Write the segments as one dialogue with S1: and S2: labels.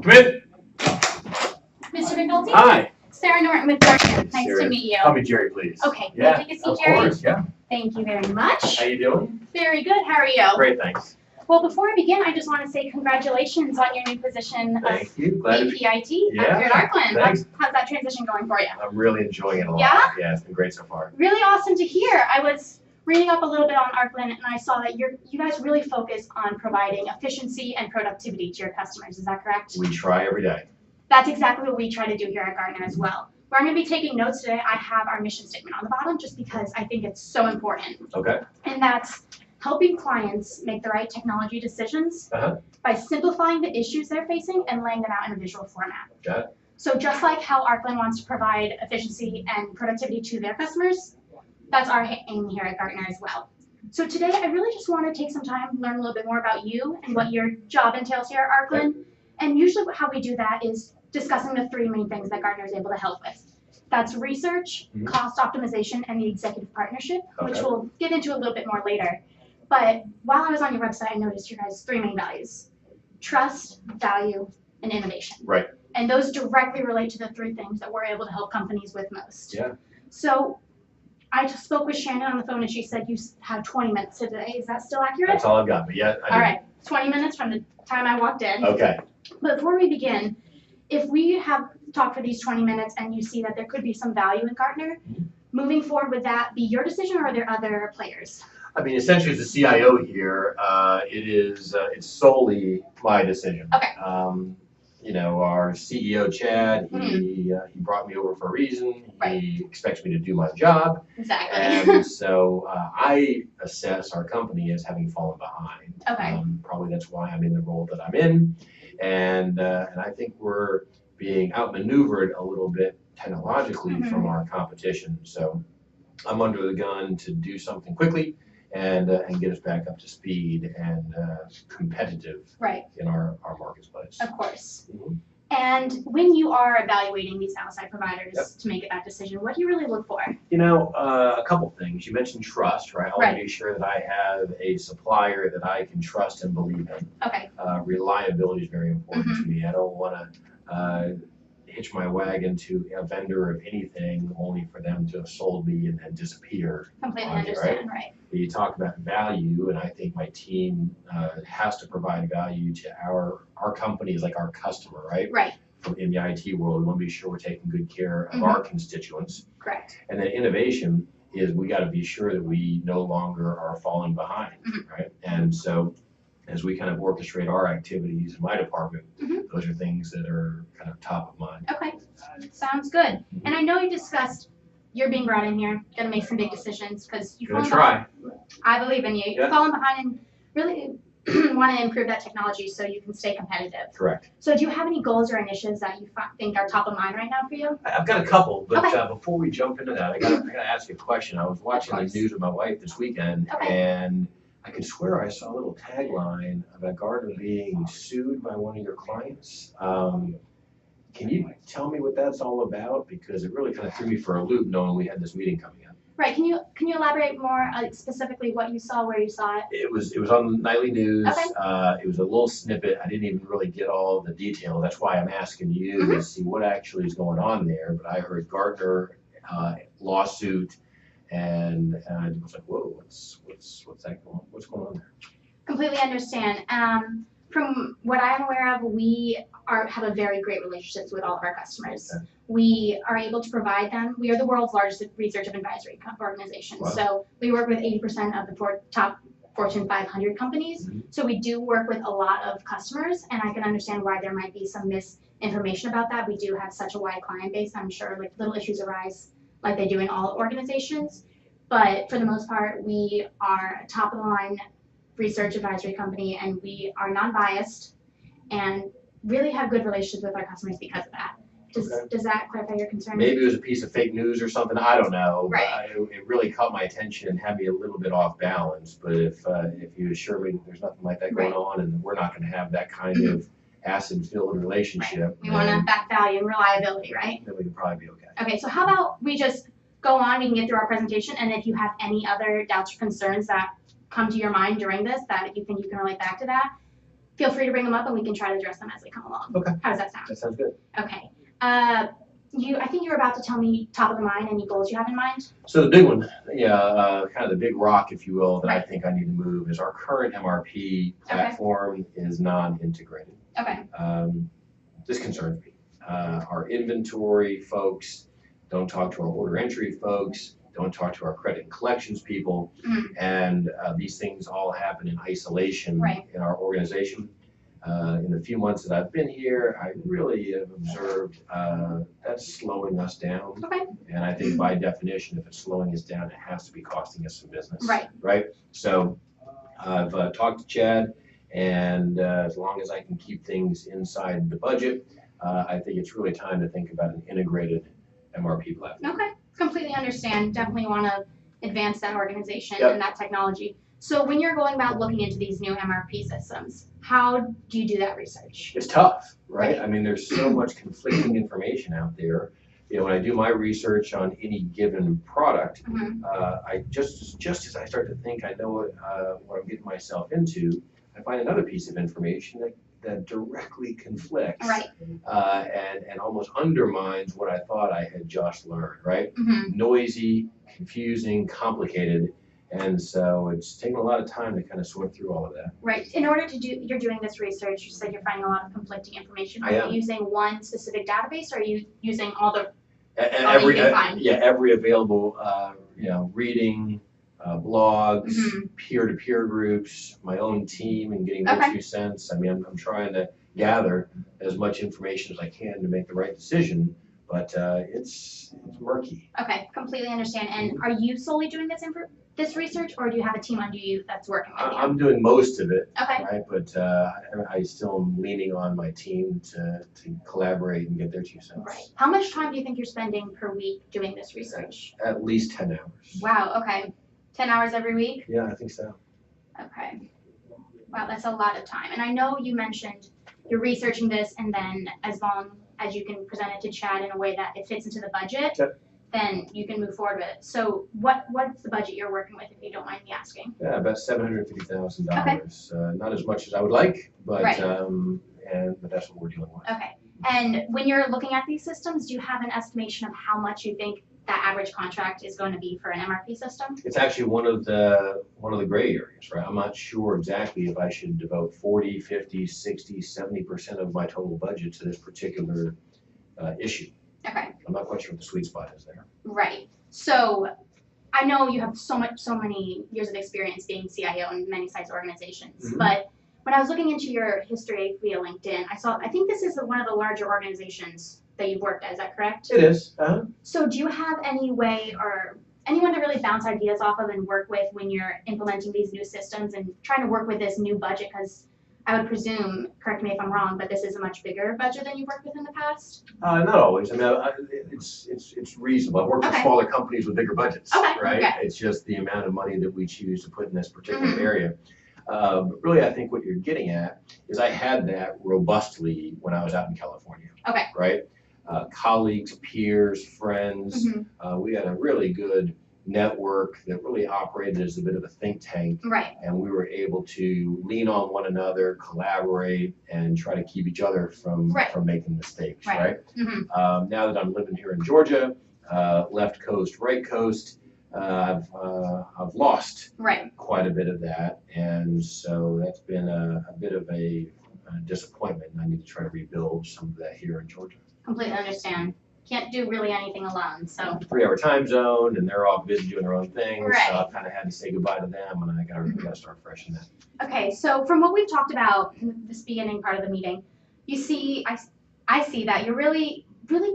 S1: Come in.
S2: Mr. McNulty?
S1: Hi.
S2: Sarah Norton with Norton. Nice
S1: Sarah.
S2: to meet you.
S1: Call me Jerry, please.
S2: Okay, can
S1: Yeah,
S2: I take a seat,
S1: of
S2: Jerry?
S1: course, yeah.
S2: Thank you very much.
S1: How you doing?
S2: Very good, how are you?
S1: Great, thanks.
S2: Well, before I begin, I just want to say congratulations on your new position of
S1: Thank you. Glad to be.
S2: APIT
S1: Yeah,
S2: here at Arkland.
S1: thanks.
S2: How's that transition going for you?
S1: I'm really enjoying it a lot.
S2: Yeah?
S1: Yeah, it's been great so far.
S2: Really awesome to hear. I was reading up a little bit on Arkland and I saw that you guys really focus on providing efficiency and productivity to your customers. Is that correct?
S1: We try every day.
S2: That's exactly what we try to do here at Gartner as well. Where I'm going to be taking notes today, I have our mission statement on the bottom just because I think it's so important.
S1: Okay.
S2: And that's helping clients make the right technology decisions by simplifying the issues they're facing and laying them out in a visual format.
S1: Got it.
S2: So just like how Arkland wants to provide efficiency and productivity to their customers, that's our aim here at Gartner as well. So today I really just want to take some time, learn a little bit more about you and what your job entails here at Arkland.
S1: Okay.
S2: And usually how we do that is discussing the three main things that Gartner is able to help with. That's research, cost optimization, and the executive partnership, which we'll get into a little bit more later. But while I was on your website, I noticed your guys' three main values: trust, value, and innovation.
S1: Right.
S2: And those directly relate to the three things that we're able to help companies with most.
S1: Yeah.
S2: So I just spoke with Shannon on the phone and she said you have 20 minutes today. Is that still accurate?
S1: That's all I've got, but yeah.
S2: All right, 20 minutes from the time I walked in.
S1: Okay.
S2: But before we begin, if we have talked for these 20 minutes and you see that there could be some value in Gartner, moving forward, would that be your decision or are there other players?
S1: I mean, essentially, as the CIO here, it's solely my decision.
S2: Okay.
S1: You know, our CEO, Chad, he brought me over for a reason.
S2: Right.
S1: He expects me to do my job.
S2: Exactly.
S1: And so I assess our company as having fallen behind.
S2: Okay.
S1: Probably that's why I'm in the role that I'm in. And I think we're being outmaneuvered a little bit technologically from our competition. So I'm under the gun to do something quickly and get us back up to speed and competitive in our marketplace.
S2: Of course. And when you are evaluating these outside providers to make that decision, what do you really look for?
S1: You know, a couple things. You mentioned trust, right? I want to be sure that I have a supplier that I can trust and believe in.
S2: Okay.
S1: Reliability is very important to me. I don't want to hitch my wagon to a vendor of anything only for them to have sold me and then disappear.
S2: Completely understand, right?
S1: You talk about value, and I think my team has to provide value to our company is like our customer, right?
S2: Right.
S1: In the IT world, we want to be sure we're taking good care of our constituents.
S2: Correct.
S1: And then innovation is we got to be sure that we no longer are falling behind, right? And so as we kind of orchestrate our activities in my department, those are things that are kind of top of mind.
S2: Okay, sounds good. And I know you discussed you're being brought in here, going to make some big decisions because you've fallen behind. I believe in you. You've fallen behind and really want to improve that technology so you can stay competitive.
S1: Correct.
S2: So do you have any goals or initiatives that you think are top of mind right now for you?
S1: I've got a couple, but before we jump into that, I got to ask you a question. I was watching the news with my wife this weekend, and I could swear I saw a little tagline about Gartner being sued by one of your clients. Can you tell me what that's all about? Because it really kind of threw me for a loop knowing we had this meeting coming up.
S2: Right. Can you elaborate more specifically what you saw, where you saw it?
S1: It was on the nightly news.
S2: Okay.
S1: It was a little snippet. I didn't even really get all the detail. That's why I'm asking you to see what actually is going on there. But I heard Gartner lawsuit. And I was like, whoa, what's that going on? What's going on there?
S2: Completely understand. From what I'm aware of, we have a very great relationships with all of our customers. Okay. We are able to provide them. We are the world's largest research and advisory organization. Wow. So we work with 80% of the top Fortune 500 companies. So we do work with a lot of customers, and I can understand why there might be some misinformation about that. We do have such a wide client base. I'm sure like little issues arise like they do in all organizations. But for the most part, we are a top of the line research advisory company, and we are non-biased and really have good relationships with our customers because of that. Does that clarify your concern?
S1: Maybe it was a piece of fake news or something. I don't know.
S2: Right.
S1: It really caught my attention and had me a little bit off balance. But if you assure me that there's nothing like that going on, and we're not going to have that kind of acid-filled relationship,
S2: right. We want to back value and reliability, right?
S1: Then we can probably be okay.
S2: Okay. So how about we just go on? We can get through our presentation, and if you have any other doubts or concerns that come to your mind during this that you think you can relate back to that, feel free to bring them up and we can try to address them as they come along.
S1: Okay.
S2: How does that sound?
S1: That sounds good.
S2: Okay. I think you were about to tell me top of the mind, any goals you have in mind?
S1: So the big one, kind of the big rock, if you will, that I
S2: Right.
S1: think I need to move is our current MRP platform is non-integrated.
S2: Okay.
S1: This concerns me. Our inventory folks don't talk to our order entry folks, don't talk to our credit and collections people, and these things all happen in isolation
S2: Right.
S1: in our organization. In the few months that I've been here, I really have observed that's slowing us down.
S2: Okay.
S1: And I think by definition, if it's slowing us down, it has to be costing us some business.
S2: Right.
S1: Right? So I've talked to Chad, and as long as I can keep things inside the budget, I think it's really time to think about an integrated MRP platform.
S2: Okay. Completely understand. Definitely want to advance that organization
S1: Yep.
S2: and that technology. So when you're going about looking into these new MRP systems, how do you do that research?
S1: It's tough, right?
S2: Right.
S1: I mean, there's so much conflicting information out there. You know, when I do my research on any given product, I just as I start to think I know what I'm getting myself into, I find another piece of information that directly conflicts
S2: Right.
S1: and almost undermines what I thought I had just learned, right?
S2: Mm-hmm.
S1: Noisy, confusing, complicated. And so it's taken a lot of time to kind of sort through all of that.
S2: Right. In order to you're doing this research, you said you're finding a lot of conflicting information. Are
S1: I am.
S2: you using one specific database, or are you using all the?
S1: And
S2: All you can find.
S1: every available, reading, blogs,
S2: Mhm.
S1: peer-to-peer groups, my own team, and getting their
S2: Okay.
S1: 2 cents. I mean, I'm trying to gather as much information as I can to make the right decision, but it's murky.
S2: Okay, completely understand. And are you solely doing this research, or do you have a team under you that's working with you?
S1: I'm doing most of it,
S2: Okay.
S1: right? But I still am leaning on my team to collaborate and get their 2 cents.
S2: Right. How much time do you think you're spending per week doing this research?
S1: At least 10 hours.
S2: Wow. Okay. 10 hours every week.
S1: Yeah, I think so.
S2: Okay. Wow, that's a lot of time. And I know you mentioned you're researching this, and then as long as you can present it to Chad in a way that it fits into the budget,
S1: Yep.
S2: then you can move forward with it. So what's the budget you're working with, if you don't mind me asking?
S1: Yeah, about $750,000. Not as much as I would like, but
S2: Right.
S1: but that's what we're dealing with.
S2: Okay. And when you're looking at these systems, do you have an estimation of how much you think that average contract is going to be for an MRP system?
S1: It's actually one of the gray areas, right? I'm not sure exactly if I should devote 40, 50, 60, 70% of my total budget to this particular issue.
S2: Okay.
S1: I'm not quite sure what the sweet spot is there.
S2: Right. So I know you have so many years of experience being CIO in many size organizations,
S1: Mhm.
S2: but when I was looking into your history via LinkedIn, I think this is one of the larger organizations that you've worked at. Is that correct?
S1: It is.
S2: So do you have any way or anyone to really bounce ideas off of and work with when you're implementing these new systems and trying to work with this new budget? Because I would presume, correct me if I'm wrong, but this is a much bigger budget than you've worked with in the past?
S1: Not always. I mean, it's reasonable. I've worked for
S2: Okay.
S1: smaller companies with bigger budgets,
S2: Okay,
S1: right?
S2: okay.
S1: It's just the amount of money that we choose to put in this particular
S2: Mhm.
S1: area. But really, I think what you're getting at is I had that robustly when I was out in California.
S2: Okay.
S1: Right? Colleagues, peers, friends.
S2: Mhm.
S1: We had a really good network that really operated as a bit of a think tank,
S2: Right.
S1: and we were able to lean on one another, collaborate, and try to keep each other from
S2: Right.
S1: making mistakes,
S2: Right.
S1: right?
S2: Mhm.
S1: Now that I'm living here in Georgia, left coast, right coast, I've lost
S2: Right.
S1: quite a bit of that, and so that's been a bit of a disappointment. And I need to try to rebuild some of that here in Georgia.
S2: Completely understand. Can't do really anything alone, so.
S1: 3-hour time zone, and they're all busy doing their own things,
S2: Right.
S1: so I've kind of had to say goodbye to them, and I gotta start fresh in that.
S2: Okay, so from what we've talked about in this beginning part of the meeting, you see, I see that you're really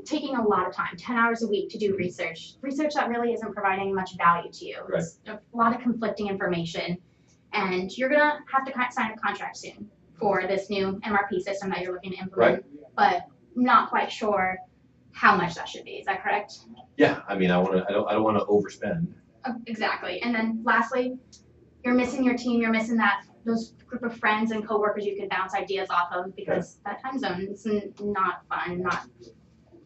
S2: taking a lot of time, 10 hours a week to do research that really isn't providing much value to you.
S1: Right.
S2: It's a lot of conflicting information, and you're gonna have to sign a contract soon for this new MRP system that you're looking to implement, but not quite sure how much that should be. Is that correct?
S1: Yeah, I mean, I don't want to overspend.
S2: Exactly. And then lastly, you're missing your team. You're missing those group of friends and coworkers you can bounce ideas off of, because that time zone is not fun, not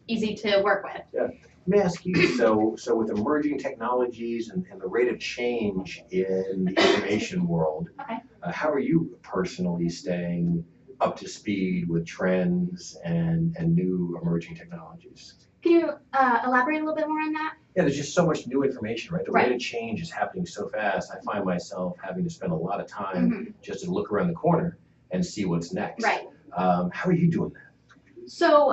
S2: easy to work with.
S1: Yeah. Let me ask you, so with emerging technologies and the rate of change in the information world,
S2: Okay.
S1: How are you personally staying up to speed with trends and new emerging technologies?
S2: Can you elaborate a little bit more on that?
S1: Yeah, there's just so much new information, right? The
S2: Right.
S1: rate of change is happening so fast. I find myself having to spend a lot of time
S2: Mhm.
S1: just to look around the corner and see what's next.
S2: Right.
S1: How are you doing that?
S2: So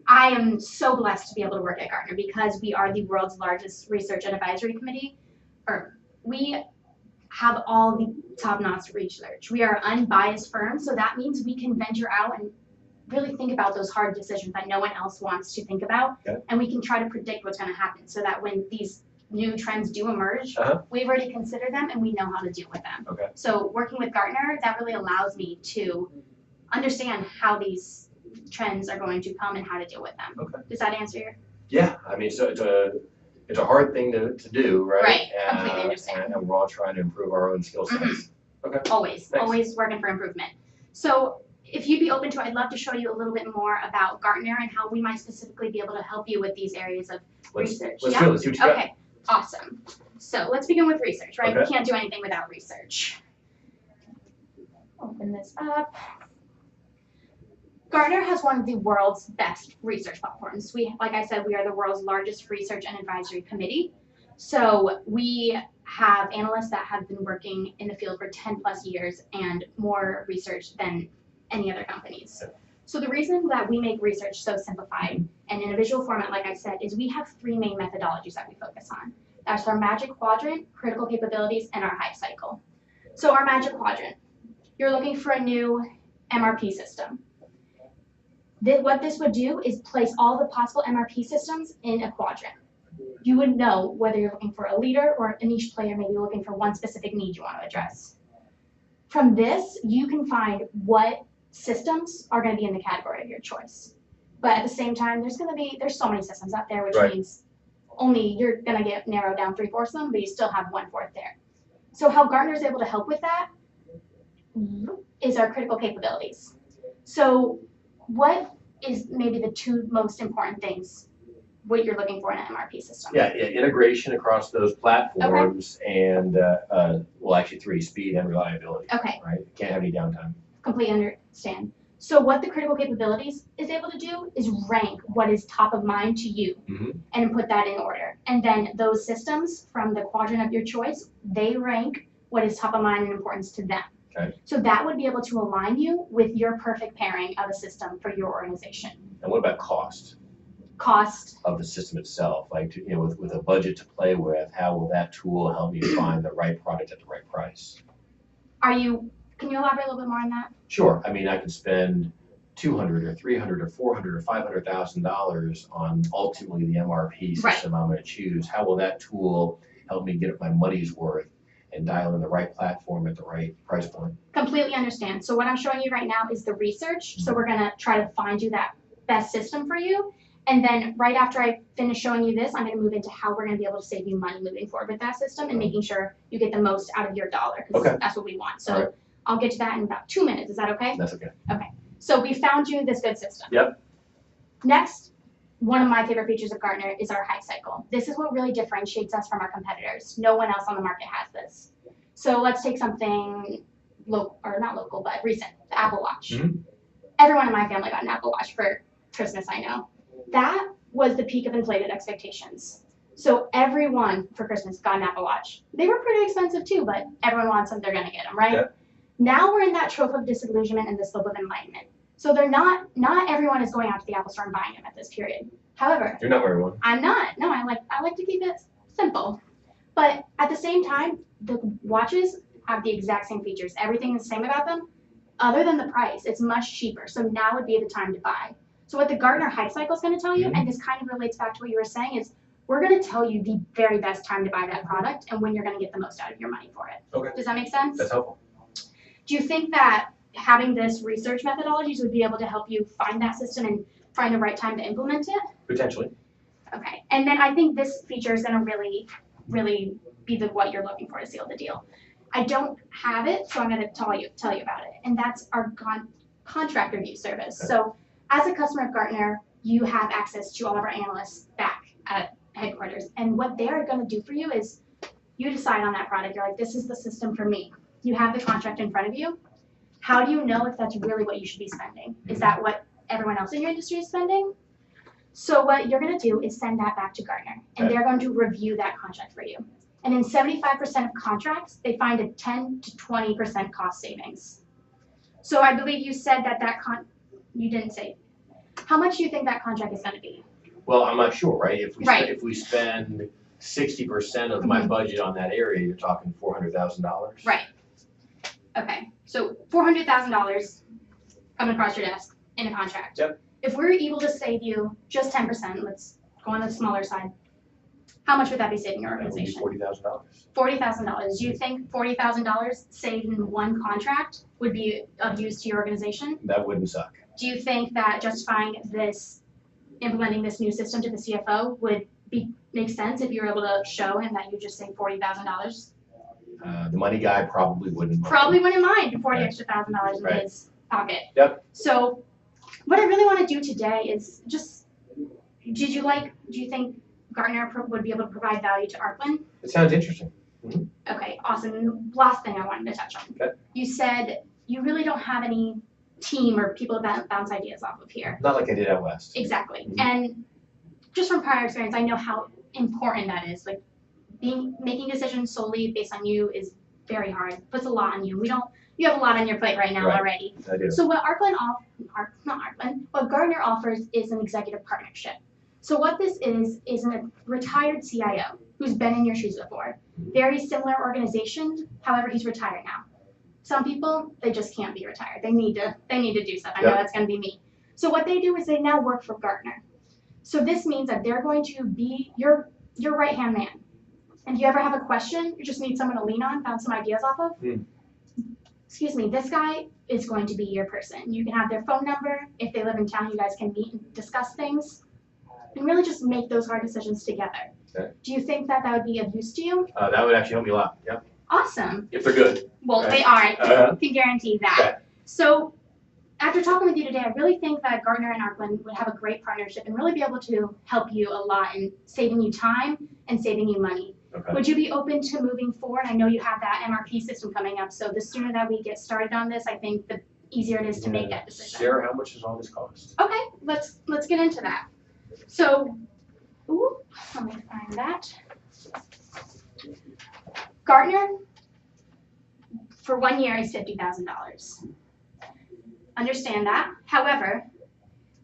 S2: I am so blessed to be able to work at Gartner because we are the world's largest research and advisory committee. Or we have all the top-notch research. We are an unbiased firm, so that means we can venture out and really think about those hard decisions that no one else wants to think about,
S1: Okay.
S2: and we can try to predict what's going to happen so that when these new trends do emerge,
S1: Uh-huh.
S2: we've already considered them and we know how to deal with them.
S1: Okay.
S2: So working with Gartner, that really allows me to understand how these trends are going to come and how to deal with them.
S1: Okay.
S2: Does that answer your?
S1: Yeah, I mean, so it's a hard thing to do, right?
S2: Right, completely understand.
S1: And we're all trying to improve our own skill sets. Okay.
S2: Always,
S1: Thanks.
S2: always working for improvement. So if you'd be open to it, I'd love to show you a little bit more about Gartner and how we might specifically be able to help you with these areas of research.
S1: Let's
S2: Yeah?
S1: do it. Let's see what you got.
S2: Okay, awesome. So let's begin with research, right?
S1: Okay.
S2: We can't do anything without research. Open this up. Gartner has one of the world's best research platforms. Like I said, we are the world's largest research and advisory committee. So we have analysts that have been working in the field for 10 plus years and more research than any other companies. So the reason that we make research so simplified and in a visual format, like I said, is we have three main methodologies that we focus on. That's our Magic Quadrant, critical capabilities, and our hype cycle. So our Magic Quadrant, you're looking for a new MRP system. What this would do is place all the possible MRP systems in a quadrant. You would know whether you're looking for a leader or a niche player, maybe looking for one specific need you want to address. From this, you can find what systems are going to be in the category of your choice. But at the same time, there's so many systems out there, which
S1: Right.
S2: means only you're going to get narrowed down 3/4 of them, but you still have 1/4 there. So how Gartner is able to help with that is our critical capabilities. So what is maybe the two most important things what you're looking for in an MRP system?
S1: Yeah, integration across those platforms and, well, actually three, speed and reliability,
S2: Okay,
S1: right? Can't have any downtime.
S2: completely understand. So what the critical capabilities is able to do is rank what is top of mind to you
S1: Mhm.
S2: and put that in order. And then those systems from the quadrant of your choice, they rank what is top of mind and importance to them.
S1: Okay.
S2: So that would be able to align you with your perfect pairing of a system for your organization.
S1: And what about cost
S2: Cost,
S1: of the system itself? Like, with a budget to play with, how will that tool help me find the right product at the right price?
S2: can you elaborate a little bit more on that?
S1: Sure. I mean, I could spend $200 or $300 or $400 or $500,000 on ultimately the MRP system I'm going to choose. How will that tool help me get my money's worth and dial in the right platform at the right price point?
S2: Completely understand. So what I'm showing you right now is the research. So we're gonna try to find you that best system for you. And then right after I finish showing you this, I'm gonna move into how we're gonna be able to save you money moving forward with that system and making sure you get the most out of your dollar, because
S1: Okay.
S2: that's what we want. So
S1: All right.
S2: I'll get to that in about 2 minutes. Is that okay?
S1: That's okay.
S2: So we found you this good system.
S1: Yep.
S2: Next, one of my favorite features of Gartner is our hype cycle. This is what really differentiates us from our competitors. No one else on the market has this. So let's take something local, or not local, but recent, the Apple Watch.
S1: Mhm.
S2: Everyone in my family got an Apple Watch for Christmas, I know. That was the peak of inflated expectations. So everyone for Christmas got an Apple Watch. They were pretty expensive too, but everyone wants them, they're gonna get them, right?
S1: Yeah.
S2: Now we're in that trough of disillusionment and the slope of enlightenment. So not everyone is going out to the Apple Store and buying them at this period. However,
S1: You're not everyone.
S2: I'm not. No, I like to keep it simple. But at the same time, the watches have the exact same features. Everything is the same about them, other than the price. It's much cheaper. So now would be the time to buy. So what the Gartner hype cycle is going to tell you, and this kind of relates back to what you were saying, is we're going to tell you the very best time to buy that product and when you're going to get the most out of your money for it.
S1: Okay.
S2: Does that make sense?
S1: That's helpful.
S2: Do you think that having this research methodologies would be able to help you find that system and find the right time to implement it?
S1: Potentially.
S2: Okay. And then I think this feature is going to really be what you're looking for to seal the deal. I don't have it, so I'm going to tell you about it. And that's our contract review service.
S1: Okay.
S2: So as a customer of Gartner, you have access to all of our analysts back at headquarters. And what they're gonna do for you is you decide on that product. You're like, this is the system for me. You have the contract in front of you. How do you know if that's really what you should be spending? Is that what everyone else in your industry is spending? So what you're gonna do is send that back to Gartner, and they're going to review that contract for you. And in 75% of contracts, they find a 10 to 20% cost savings. So I believe you said that you didn't say. How much do you think that contract is gonna be?
S1: Well, I'm not sure, right? If we
S2: Right.
S1: if we spend 60% of my budget on that area, you're talking $400,000.
S2: Right. Okay, so $400,000 coming across your desk in a contract.
S1: Yep.
S2: If we're able to save you just 10%, let's go on the smaller side, how much would that be saving your
S1: That would be
S2: organization?
S1: $40,000.
S2: $40,000. Do you think $40,000 saved in one contract would be of use to your organization?
S1: That wouldn't suck.
S2: Do you think that justifying implementing this new system to the CFO would make sense if you were able to show him that you just saved $40,000?
S1: The money guy probably wouldn't mind.
S2: Probably wouldn't mind $40
S1: Right.
S2: extra $1,000 in
S1: Right.
S2: his pocket.
S1: Yep.
S2: So what I really want to do today is just, do you think Gartner would be able to provide value to Arklin?
S1: It sounds interesting.
S2: Okay, awesome. Last thing I wanted to touch on.
S1: Okay.
S2: You said you really don't have any team or people to bounce ideas off of here.
S1: Not like I did out west.
S2: Exactly.
S1: Mhm.
S2: And just from prior experience, I know how important that is. Like making decisions solely based on you is very hard. Puts a lot on you. You have a lot on your plate right now
S1: Right.
S2: already.
S1: I do.
S2: So what what Gartner offers is an executive partnership. So what this is a retired CIO who's been in your shoes before. Very similar organization, however, he's retired now. Some people, they just can't be retired. They need to do stuff. I know
S1: Yep.
S2: that's gonna be me. So what they do is they now work for Gartner. So this means that they're going to be your right-hand man. And if you ever have a question, you just need someone to lean on, bounce some ideas off of. Excuse me, this guy is going to be your person. You can have their phone number. If they live in town, you guys can meet and discuss things and really just make those hard decisions together.
S1: Okay.
S2: Do you think that would be of use to you?
S1: That would actually help me a lot. Yep.
S2: Awesome.
S1: If they're good.
S2: Well,
S1: Okay.
S2: they aren't.
S1: Uh-huh.
S2: I can guarantee that.
S1: Okay.
S2: So after talking with you today, I really think that Gartner and Arklin would have a great partnership and really be able to help you a lot in saving you time and saving you money.
S1: Okay.
S2: Would you be open to moving forward? I know you have that MRP system coming up, so the sooner that we get started on this, I think the easier it is to make that decision.
S1: Sarah, how much does all this cost?
S2: Okay, let's get into that. So, let me find that. Gartner, for 1 year, is $50,000. Understand that. However,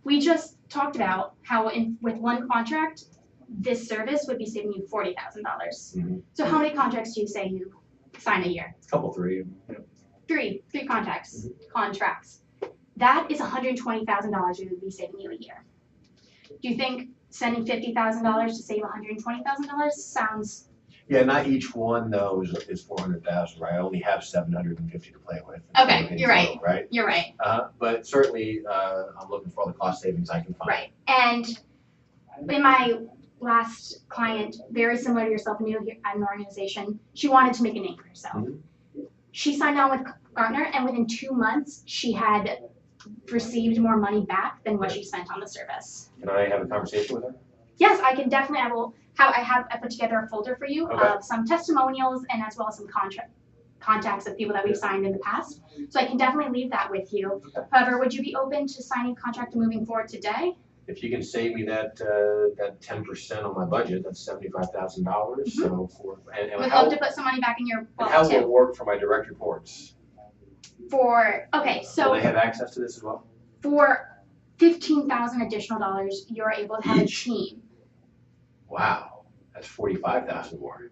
S2: we just talked about how with one contract, this service would be saving you $40,000.
S1: Mhm.
S2: So how many contracts do you say you sign a year?
S1: Three. Yep.
S2: Three contracts. That is $120,000 we would be saving you a year. Do you think sending $50,000 to save $120,000 sounds?
S1: Yeah, not each one though is 400,000, right? I only have 750 to play with.
S2: Okay, you're right.
S1: Right.
S2: You're right.
S1: But certainly, I'm looking for all the cost savings I can find.
S2: Right. And in my last client, very similar to yourself, new here at an organization, she wanted to make a name for herself.
S1: Mhm.
S2: She signed on with Gartner, and within 2 months, she had received more money back than what she spent on the service.
S1: Can I have a conversation with her?
S2: Yes, I can definitely. I put together a folder for you
S1: Okay.
S2: of some testimonials and as well as some contacts of people that we've signed in the past. So I can definitely leave that with you.
S1: Okay.
S2: However, would you be open to signing a contract and moving forward today?
S1: If you can save me that 10% on my budget, that's $75,000. So and
S2: Would
S1: how
S2: love to put some money back in your
S1: and how
S2: wallet
S1: will it
S2: too.
S1: work for my direct reports?
S2: Okay,
S1: Will
S2: so
S1: they have access to this as well?
S2: for $15,000 additional dollars, you're able to have a
S1: Each?
S2: team.
S1: Wow, that's 45,000 more.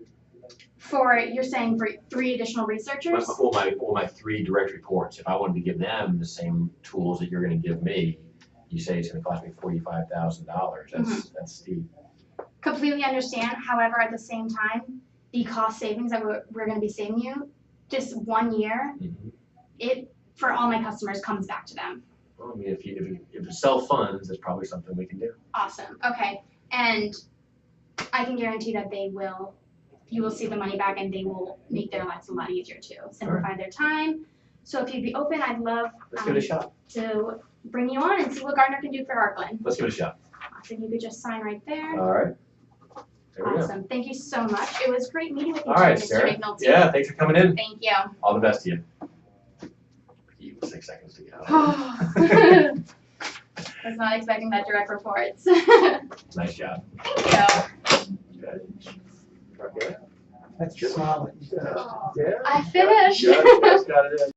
S2: You're saying for 3 additional researchers?
S1: Well, my 3 direct reports. If I wanted to give them the same tools that you're going to give me, you say it's going to cost me $45,000. That's steep.
S2: Completely understand. However, at the same time, the cost savings that we're going to be saving you, just 1 year,
S1: Mhm.
S2: it for all my customers comes back to them.
S1: Well, I mean, if it self-funds, that's probably something we can do.
S2: Awesome. Okay, and I can guarantee that you will see the money back, and they will make their lives a lot easier too. Simplify their time. So if you'd be open, I'd love
S1: Let's give it a shot.
S2: to bring you on and see what Gartner can do for Arklin.
S1: Let's give it a shot.
S2: So you could just sign right there.
S1: All right. There we go.
S2: Awesome. Thank you so much. It was great meeting with you,
S1: All right,
S2: Mr.
S1: Sarah.
S2: McNulty.
S1: Yeah, thanks for coming in.
S2: Thank you.
S1: All the best to you. You 6 seconds to get out.
S2: Was not expecting that direct reports.
S1: Nice job.
S2: Thank you.
S1: Good.
S3: That's just smile.
S1: Yeah.
S2: I finished.
S1: Just got it in.